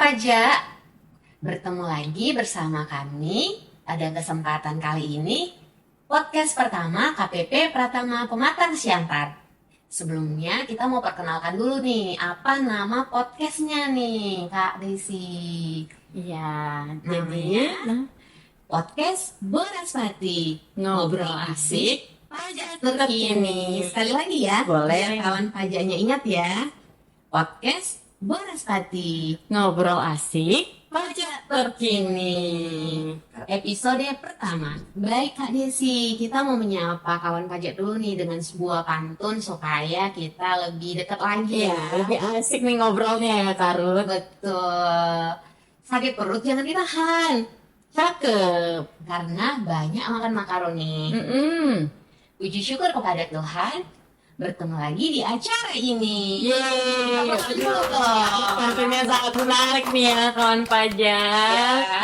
pajak, bertemu lagi bersama kami pada kesempatan kali ini podcast pertama KPP Pratama Pematang Siantar. Sebelumnya kita mau perkenalkan dulu nih, apa nama podcastnya nih Kak Desi? Iya, Namanya jadi Podcast Boraspati, ngobrol asik pajak terkini. Sekali lagi ya, Boleh. biar kawan pajaknya ingat ya. Podcast Boraspati, ngobrol asik pajak terkini. episode pertama. Baik Kak Desi, kita mau menyapa kawan pajak dulu nih dengan sebuah pantun supaya kita lebih dekat lagi Iya, ya. lebih asik nih ngobrolnya ya Karut. Betul. Sakit perut jangan ditahan, Cakep. karena banyak makan makaroni. Puji syukur kepada Tuhan, bertemu lagi di acara ini. Yeay, Tepuk tangan dulu dong. tentunya sangat menarik nih ya kawan pajak. Ya.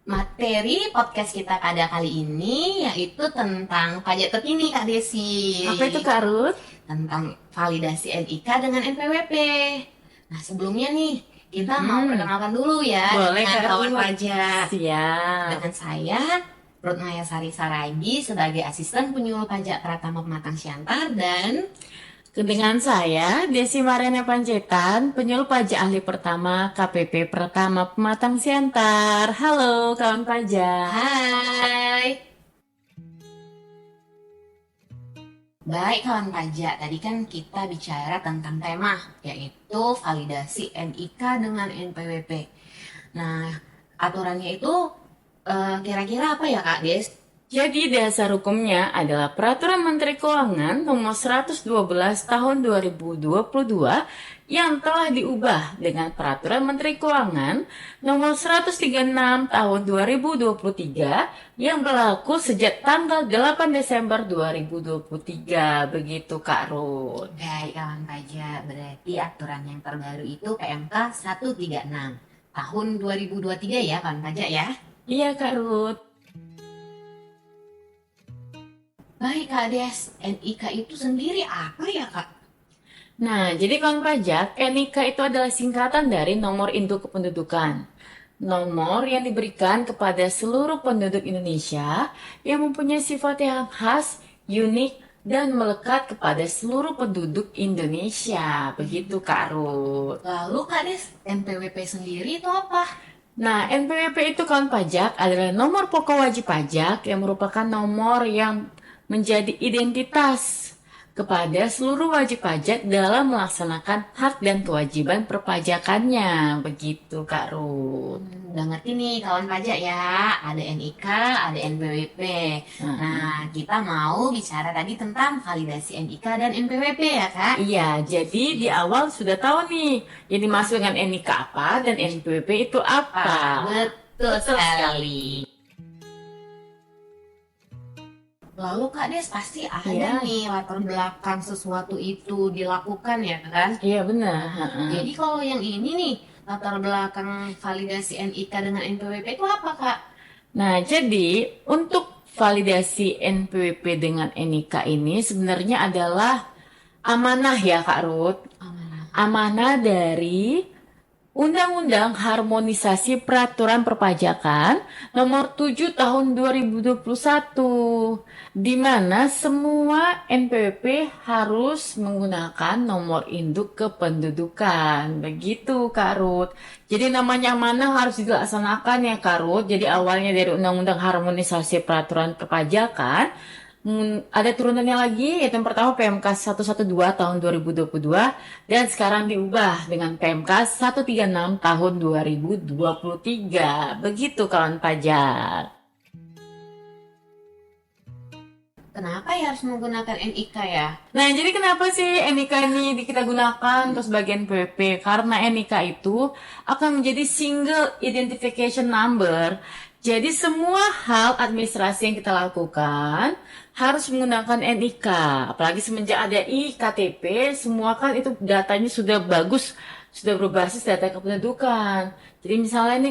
Materi podcast kita pada kali ini yaitu tentang pajak terkini Kak Desi. Apa itu Karut? Tentang validasi NIK dengan NPWP. Nah sebelumnya nih kita mau perkenalkan dulu ya Boleh, dengan Kak. kawan pajak. Siap. Dengan saya Ruth Mayasari Saragi sebagai asisten penyuluh pajak Pratama Pematang Siantar dan Dengan saya, Desi Mariana Panjaitan, penyuluh pajak ahli pertama KPP Pratama Pematang Siantar. Halo kawan pajak. Hai. Baik kawan pajak, tadi kan kita bicara tentang tema yaitu validasi NIK dengan NPWP. Nah, aturannya itu kira-kira apa ya Kak Des? Jadi dasar hukumnya adalah Peraturan Menteri Keuangan Nomor 112 Tahun 2022 yang telah diubah dengan Peraturan Menteri Keuangan Nomor 136 Tahun 2023 yang berlaku sejak tanggal 8 Desember 2023. Begitu Kak Ruth. Baik kawan pajak, berarti aturan yang terbaru itu PMK 136 tahun 2023 ya kawan pajak ya. Iya Kak Ruth. Baik Kak Des, NIK itu sendiri apa ya Kak? Nah, jadi kawan pajak, NIK itu adalah singkatan dari nomor induk kependudukan. Nomor yang diberikan kepada seluruh penduduk Indonesia yang mempunyai sifat yang khas, unik, dan melekat kepada seluruh penduduk Indonesia. Begitu Kak Ruth. Lalu Kak Des, NPWP sendiri itu apa? Nah, NPWP itu kawan pajak adalah nomor pokok wajib pajak yang merupakan nomor yang menjadi identitas kepada seluruh wajib pajak dalam melaksanakan hak dan kewajiban perpajakannya. Begitu Kak Ruth. Udah ngerti nih kawan pajak ya, ada NIK, ada NPWP. Nah, kita mau bicara tadi tentang validasi NIK dan NPWP ya Kak? Iya, jadi di awal sudah tahu nih yang dimaksud dengan NIK apa dan NPWP itu apa. Betul sekali. Lalu Kak Des pasti ada Iya. nih latar belakang sesuatu itu dilakukan ya kan? Iya benar. Jadi kalau yang ini nih, latar belakang validasi NIK dengan NPWP itu apa Kak? Nah, jadi untuk validasi NPWP dengan NIK ini sebenarnya adalah amanah ya Kak Ruth. Amanah dari Undang-Undang Harmonisasi Peraturan Perpajakan Nomor 7 Tahun 2021, di mana semua NPWP harus menggunakan nomor induk kependudukan. Begitu Kak Ruth. Jadi namanya amanah harus dilaksanakan ya Kak Ruth. Jadi awalnya dari Undang-Undang Harmonisasi Peraturan Perpajakan, ada turunannya lagi, yaitu yang pertama PMK 112 tahun 2022 dan sekarang diubah dengan PMK 136 tahun 2023. Begitu kawan pajak. Kenapa ya harus menggunakan NIK ya? Nah, jadi kenapa sih NIK ini kita gunakan untuk sebagian PWP? Karena NIK itu akan menjadi single identification number. Jadi semua hal administrasi yang kita lakukan harus menggunakan NIK. Apalagi semenjak ada iKTP, semua kan itu datanya sudah bagus, sudah berbasis data kependudukan. Jadi misalnya nih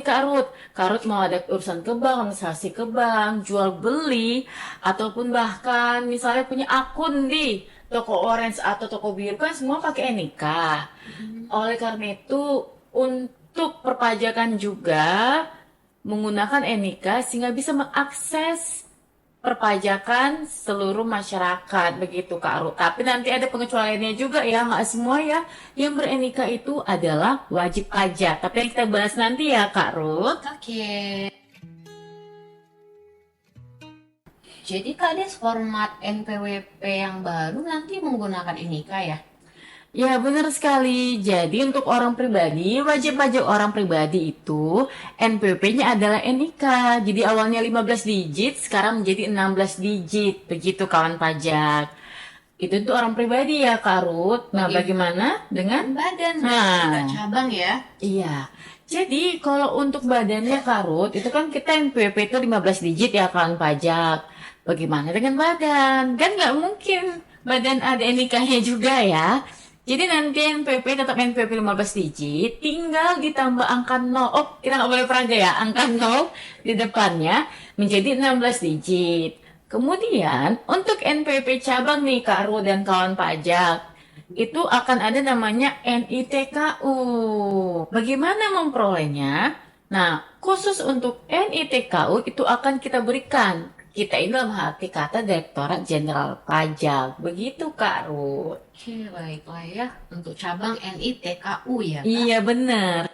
Kak Ruth mau ada urusan ke bank, administrasi ke bank, jual beli, ataupun bahkan misalnya punya akun di toko orange atau toko biru kan semua pakai NIK. Oleh karena itu untuk perpajakan juga menggunakan NIK sehingga bisa mengakses perpajakan seluruh masyarakat begitu Kak Ruth. Tapi nanti ada pengecualiannya juga ya, nggak semua ya yang ber-NIK itu adalah wajib pajak. Tapi yang kita bahas nanti ya Kak Ruth. Oke. Jadi Kak Des, format NPWP yang baru nanti menggunakan NIK ya? Ya benar sekali. Jadi untuk orang pribadi, wajib pajak orang pribadi itu NPWP-nya adalah NIK. Jadi awalnya 15 digit, sekarang menjadi 16 digit. Begitu kawan pajak. Itu untuk orang pribadi ya Kak Ruth. Nah bagaimana dengan Badan, Nah. juga cabang ya? Iya. Jadi kalau untuk badannya Kak Ruth, itu kan kita NPWP itu 15 digit ya kawan pajak. Bagaimana dengan badan? Kan nggak mungkin badan ada NIK-nya juga ya. Jadi nanti NPWP tetap NPWP 15 digit, tinggal ditambah angka 0. Oh, kita nggak boleh peraga ya, angka 0 di depannya menjadi 16 digit. Kemudian untuk NPWP cabang nih Kak Ruth dan kawan pajak, itu akan ada namanya NITKU. Bagaimana memperolehnya? Nah, khusus untuk NITKU itu akan kita berikan. Kita ini dalam arti kata Direktorat Jenderal Pajak. Begitu Kak Ruth. Oke, baiklah ya. Untuk cabang NITKU ya, Kak? Iya benar.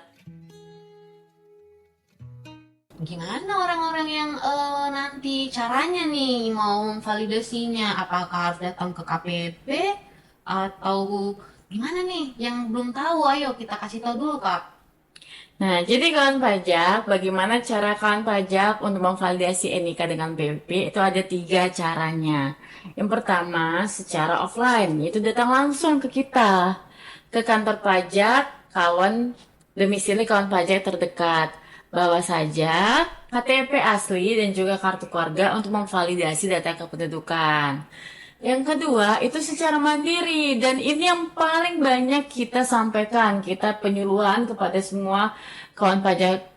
Gimana orang-orang yang nanti caranya nih mau memvalidasinya? Apakah harus datang ke KPP atau gimana nih? Yang belum tahu, ayo kita kasih tahu dulu, Kak. Nah, jadi kawan pajak, bagaimana cara kawan pajak untuk memvalidasi NIK dengan BPP? Itu ada 3 caranya. Yang pertama, secara offline, yaitu datang langsung ke kita, ke kantor pajak, kawan domisili kawan pajak terdekat. Bawa saja KTP asli dan juga kartu keluarga untuk memvalidasi data kependudukan. Yang kedua, itu secara mandiri dan ini yang paling banyak kita sampaikan, kita penyuluhan kepada semua kawan pajak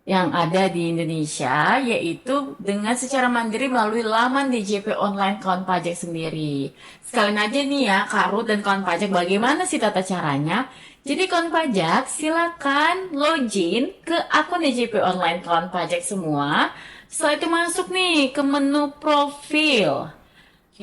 yang ada di Indonesia, yaitu dengan secara mandiri melalui laman DJP online kawan pajak sendiri. Sekalian aja nih ya, Kak Ruth dan kawan pajak, bagaimana sih tata caranya? Jadi kawan pajak, silakan login ke akun DJP online kawan pajak semua. Setelah itu masuk nih ke menu profil.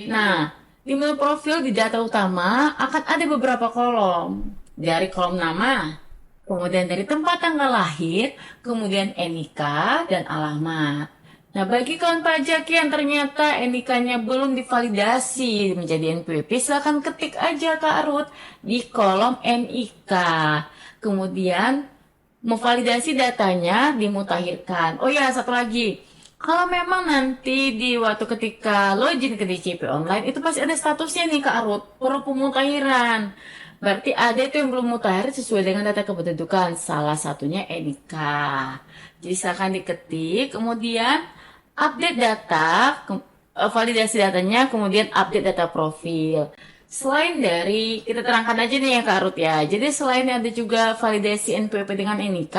Nah, di menu profil di data utama akan ada beberapa kolom. Dari kolom nama, kemudian dari tempat tanggal lahir, kemudian NIK dan alamat. Nah, bagi kawan pajak yang ternyata NIK-nya belum divalidasi menjadi NPWP, silakan ketik aja Kak Ruth di kolom NIK. Kemudian memvalidasi datanya dimutakhirkan. Oh ya, satu lagi. Kalau memang nanti di waktu ketika login ke DJP online itu pasti ada statusnya nih Kak Ruth, perlu pemutakhiran. Berarti ada itu yang belum mutakhir sesuai dengan data kependudukan. Salah satunya NIK. Jadi silakan diketik, kemudian update data, validasi datanya, kemudian update data profil. Selain dari, kita terangkan aja nih ya Kak Ruth ya. Jadi selain ada juga validasi NPWP dengan NIK,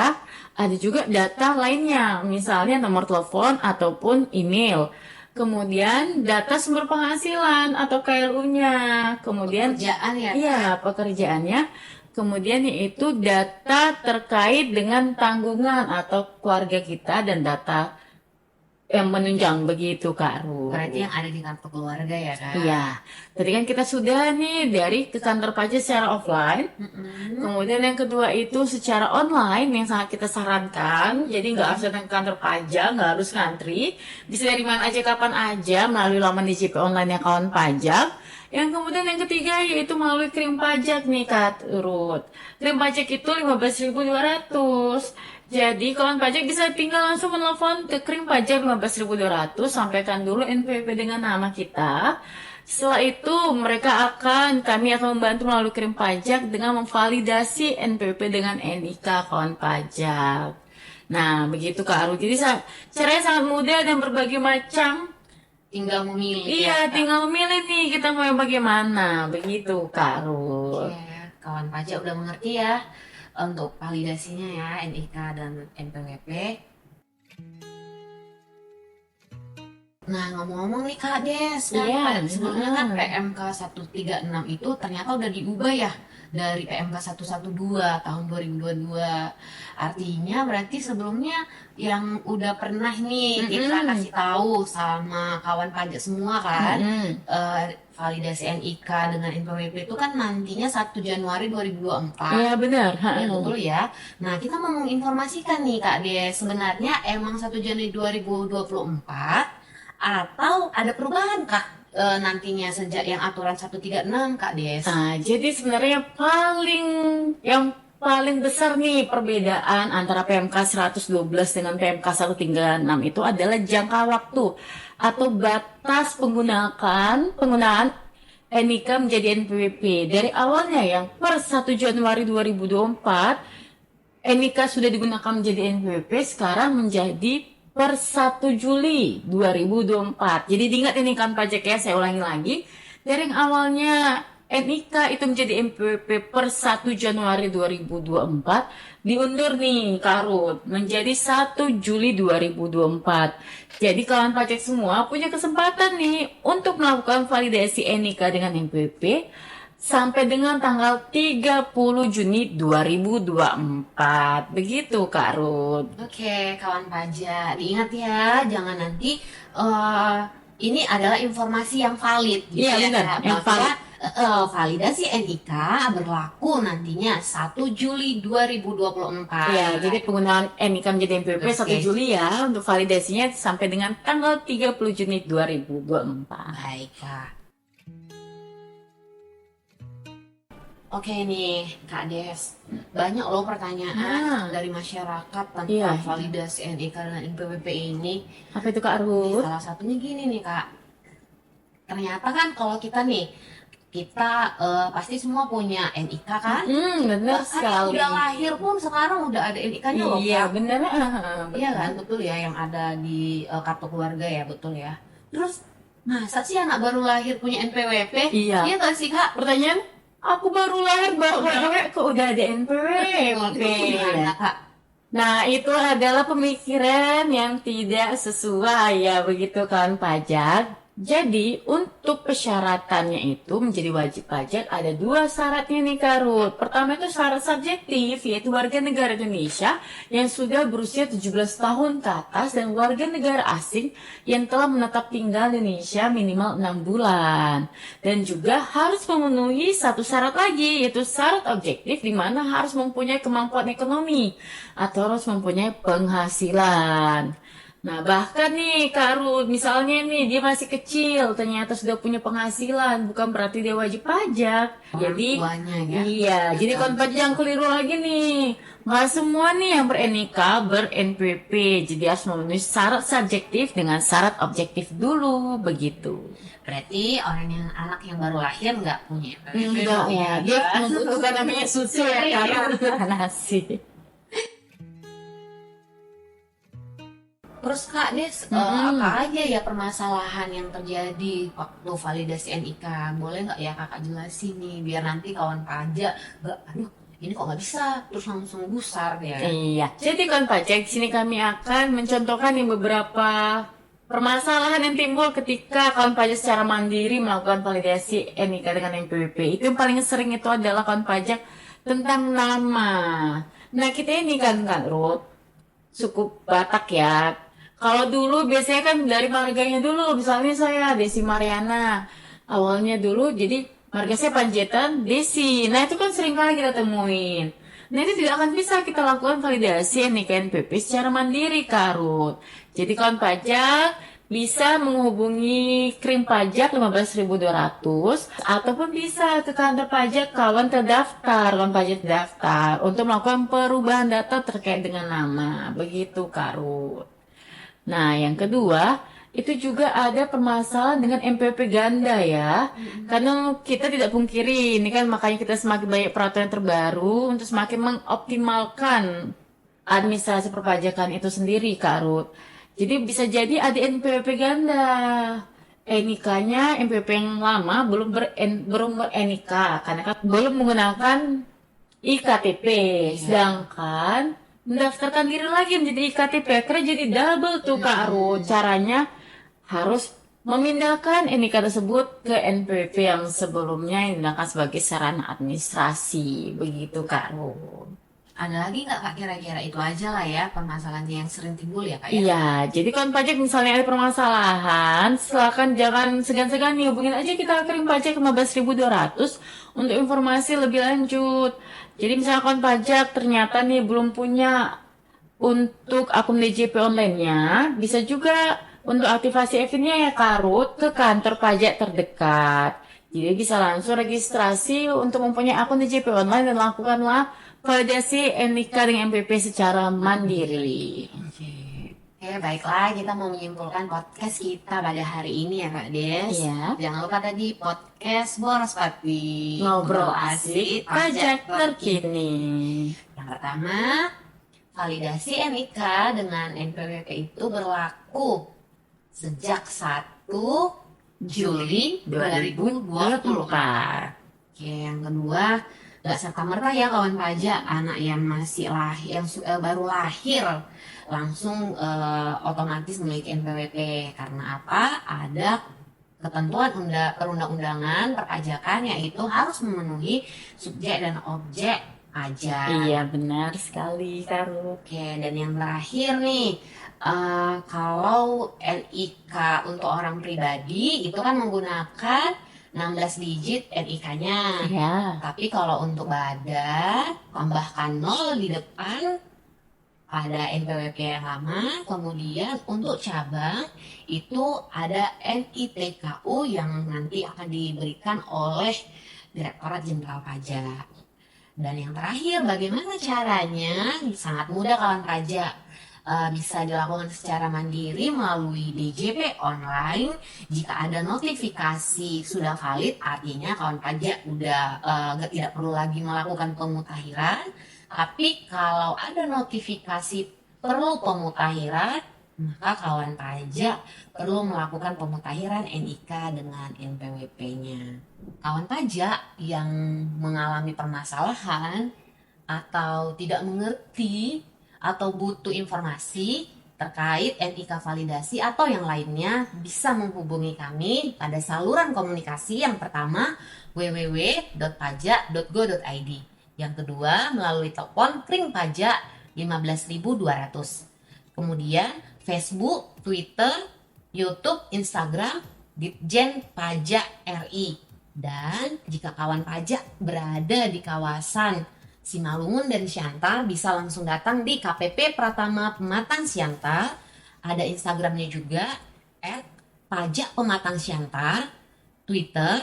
ada juga data lainnya. Misalnya nomor telepon ataupun email. Kemudian data sumber penghasilan atau KLU-nya. Kemudian Pekerjaan ya, Kak? iya, pekerjaannya. Kemudian yaitu data terkait dengan tanggungan atau keluarga kita dan data yang menunjang begitu Kak Ruth. Berarti yang ada di kartu keluarga ya, Kak? Iya, tadi kan kita sudah nih dari ke kantor pajak secara offline. Kemudian yang kedua itu secara online yang sangat kita sarankan. Jadi nggak harus datang ke kantor pajak, nggak harus ngantri. Bisa dari mana aja, kapan aja melalui laman DJP online yang kawan pajak. Yang kemudian yang ketiga yaitu melalui krim pajak nih Kak Ruth. Krim pajak itu 15.200. Jadi kawan pajak bisa tinggal langsung menelpon ke krim pajak 15.200, sampaikan dulu NPWP dengan nama kita. Setelah itu kami akan membantu melalui krim pajak dengan memvalidasi NPWP dengan NIK kawan pajak. Nah begitu Kak Ruth. Jadi caranya sangat mudah dan berbagai macam. Tinggal memilih ya, Iya, Kak? tinggal memilih nih kita mau yang bagaimana. Begitu Kak Ruth. Oke, kawan pajak udah mengerti ya untuk validasinya ya NIK dan NPWP. Nah, ngomong-ngomong nih Kak Des, kan Iya, sebelumnya kan PMK 136 itu ternyata udah diubah ya dari PMK 112 tahun 2022. Artinya berarti sebelumnya yang udah pernah nih kita Mm-mm. kasih tahu sama kawan pajak semua kan, Mm-mm. validasi NIK dengan NPWP itu kan nantinya 1 Januari 2024. Iya benar. Ya betul ya. Nah, kita mau menginformasikan nih Kak Des, sebenarnya emang 1 Januari 2024 atau ada perubahan kah nantinya sejak yang aturan 136 Kak Des? Nah, jadi sebenarnya yang paling besar nih perbedaan antara PMK 112 dengan PMK 136 itu adalah jangka waktu atau batas penggunaan NIK menjadi NPWP. Dari awalnya yang per 1 Januari 2024 NIK sudah digunakan menjadi NPWP, sekarang menjadi per 1 Juli 2024. Jadi diingat ini kan pajak ya, saya ulangi lagi. Dari yang awalnya NIK itu menjadi NPWP per 1 Januari 2024, diundur nih Karut menjadi 1 Juli 2024. Jadi kawan pajak semua punya kesempatan nih untuk melakukan validasi NIK dengan NPWP sampai dengan tanggal 30 Juni 2024. Begitu Kak Ruth. Oke, kawan pajak, diingat ya, jangan nanti ini adalah informasi yang valid gitu Iya ya, benar, Kak, yang bahwa valid. validasi NIK berlaku nantinya 1 Juli 2024. Ya, jadi penggunaan NIK menjadi NPWP 1 Oke. Juli ya untuk validasinya sampai dengan tanggal 30 Juni 2024. Baik, Kak. Oke nih, Kak Des. Banyak loh pertanyaan dari masyarakat tentang Iya. validasi NIK dan NPWP ini. Apa itu Kak Nih, Ruth? salah satunya gini nih, Kak. Ternyata kan kalau kita pasti semua punya NIK kan? Benar Bahkan yang sekali. udah lahir pun sekarang udah ada NIK-nya loh, Iya, Kak. benar. Iya kan, betul ya, yang ada di kartu keluarga ya, betul ya. Terus, masa sih anak baru lahir punya NPWP? Iya. Iya nggak sih, Kak? Pertanyaan, aku baru lahir kok udah ada NPWP. Gimana, Kak? Nah, itu adalah pemikiran yang tidak sesuai ya begitu kan pajak. Jadi, untuk persyaratannya itu menjadi wajib pajak ada 2 syaratnya nih Karut. Pertama itu syarat subjektif, yaitu warga negara Indonesia yang sudah berusia 17 tahun ke atas dan warga negara asing yang telah menetap tinggal di Indonesia minimal 6 bulan. Dan juga harus memenuhi satu syarat lagi, yaitu syarat objektif di mana harus mempunyai kemampuan ekonomi atau harus mempunyai penghasilan. Nah, bahkan nih Kak Ruth, misalnya nih dia masih kecil, ternyata sudah punya penghasilan, bukan berarti dia wajib pajak. Jadi, Tuanya ya. iya, jadi kawan pajak yang keliru lagi nih. Nggak semua nih yang ber-NIK ber-NPWP, jadi harus memenuhi syarat subjektif dengan syarat objektif dulu, begitu. Berarti anak yang baru lahir nggak punya NPWP Enggak dong ya, dia membutuhkan namanya susu ya, karena nasi. Terus Kak Des, apa aja ya permasalahan yang terjadi waktu validasi NIK? Boleh nggak ya Kakak jelasin nih, biar nanti kawan pajak nggak, aduh ini kok nggak bisa, terus langsung gusar ya. Iya, jadi kawan pajak, di sini kami akan mencontohkan nih beberapa permasalahan yang timbul ketika kawan pajak secara mandiri melakukan validasi NIK dengan NPWP. Itu yang paling sering itu adalah kawan pajak tentang nama. Nah, kita ini kan Ruth, suku Batak ya. Kalau dulu biasanya kan dari marganya dulu, misalnya saya Desi Mariana. Awalnya dulu jadi marga saya Panjaitan Desi. Nah, itu kan sering kali kita temuin. Nah, itu tidak akan bisa kita lakukan validasi NIK NPWP secara mandiri, Karut. Jadi kawan pajak bisa menghubungi Krim Pajak 15.200 ataupun bisa ke kantor pajak kawan pajak terdaftar untuk melakukan perubahan data terkait dengan nama. Begitu, Karut. Nah, yang kedua, itu juga ada permasalahan dengan MPP ganda ya. Karena kita tidak pungkiri, ini kan makanya kita semakin banyak peraturan terbaru untuk semakin mengoptimalkan administrasi perpajakan itu sendiri, Kak Ruth. Jadi bisa jadi ada NPWP ganda. NIK-nya MPWP yang lama belum ber-NIK karena kan belum menggunakan IKTP. Sedangkan mendaftarkan diri lagi menjadi IKTP, akhirnya jadi double tuh Kak Ruth. Caranya harus memindahkan NIK tersebut ke NPWP yang sebelumnya yang digunakan sebagai sarana administrasi. Begitu Kak Ruth. Ada lagi nggak Kak kira-kira? Itu aja lah ya permasalahan yang sering timbul ya Kak ya? Iya, jadi kawan pajak misalnya ada permasalahan, silakan jangan segan-segan nih hubungin aja kita kirim pajak 15.200 untuk informasi lebih lanjut. Jadi misalnya kawan pajak ternyata nih belum punya untuk akun DJP online-nya, bisa juga untuk aktivasi EVIN-nya ya Kak Ruth ke kantor pajak terdekat. Jadi bisa langsung registrasi untuk mempunyai akun DJP online dan lakukanlah validasi NIK dengan MPP secara mandiri. Oke, baiklah kita mau menyimpulkan podcast kita pada hari ini ya Kak Des. Iya. Jangan lupa tadi podcast Boros Pati. Ngobrol asik pajak terkini. Yang pertama, validasi NIK dengan NPWP itu berlaku sejak 1 Juli 2024. Oke, yang kedua, gak serta-merta ya kawan pajak anak yang masih baru lahir langsung otomatis memiliki NPWP. Karena apa? Ada ketentuan perundang-undangan perpajakan yaitu harus memenuhi subjek dan objek pajak. Iya benar sekali Kak Ruth. Oke, dan yang terakhir nih, kalau NIK untuk orang pribadi itu kan menggunakan 16 digit NIK-nya. Ya. Tapi kalau untuk badan, tambahkan 0 di depan pada NPWP yang lama. Kemudian untuk cabang itu ada NITKU yang nanti akan diberikan oleh Direktorat Jenderal Pajak. Dan yang terakhir, bagaimana caranya? Sangat mudah kawan pajak. Bisa dilakukan secara mandiri melalui DJP online. Jika ada notifikasi sudah valid, artinya kawan pajak udah tidak perlu lagi melakukan pemutahiran. Tapi kalau ada notifikasi perlu pemutahiran, maka kawan pajak perlu melakukan pemutahiran NIK dengan NPWP-nya. Kawan pajak yang mengalami permasalahan atau tidak mengerti atau butuh informasi terkait NIK validasi atau yang lainnya bisa menghubungi kami pada saluran komunikasi yang pertama www.pajak.go.id, yang kedua melalui telepon kring pajak 15.200, kemudian Facebook, Twitter, YouTube, Instagram Ditjen Pajak RI. Dan jika kawan pajak berada di kawasan Simalungun dan Siantar, bisa langsung datang di KPP Pratama Pematang Siantar. Ada Instagramnya juga @pajakpematangsiantar, Twitter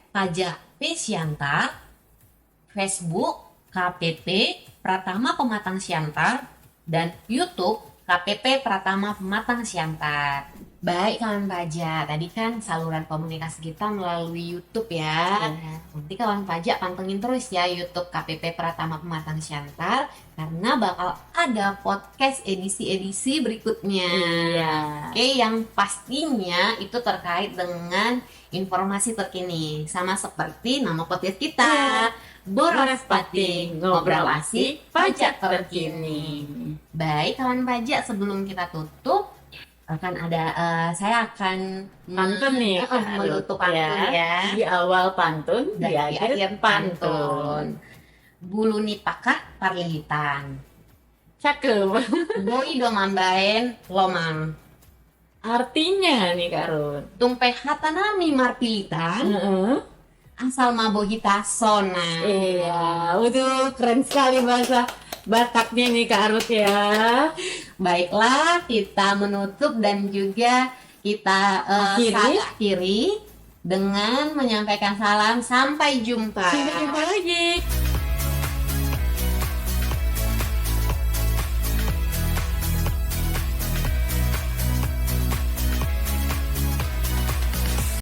@pajakpsiantar, Facebook KPP Pratama Pematang Siantar, dan YouTube KPP Pratama Pematang Siantar. Baik kawan pajak, tadi kan saluran komunikasi kita melalui YouTube ya. Nanti kawan pajak pantengin terus ya YouTube KPP Pratama Pematang Siantar, karena bakal ada podcast edisi-edisi berikutnya. Iya. Oke, yang pastinya itu terkait dengan informasi terkini, sama seperti nama podcast kita. Boros Pati, ngobrol asik pajak terkini. Baik kawan pajak, sebelum kita tutup akan ada saya akan Pantun nih Kak menutup Ruth, pantun ya. Di awal pantun, Dan di akhir pantun. Bulu nipaka parlihitan. Cakep. Boi domambaen lomang. Artinya nih Kak Ruth. Tumpe hatanami marpilitan. Asal mabohita sona. Iya, itu keren sekali bahasa Bataknya nih Kak Ruth ya. Baiklah, kita menutup dan juga kita akhiri dengan menyampaikan salam. Sampai jumpa. Sampai jumpa lagi.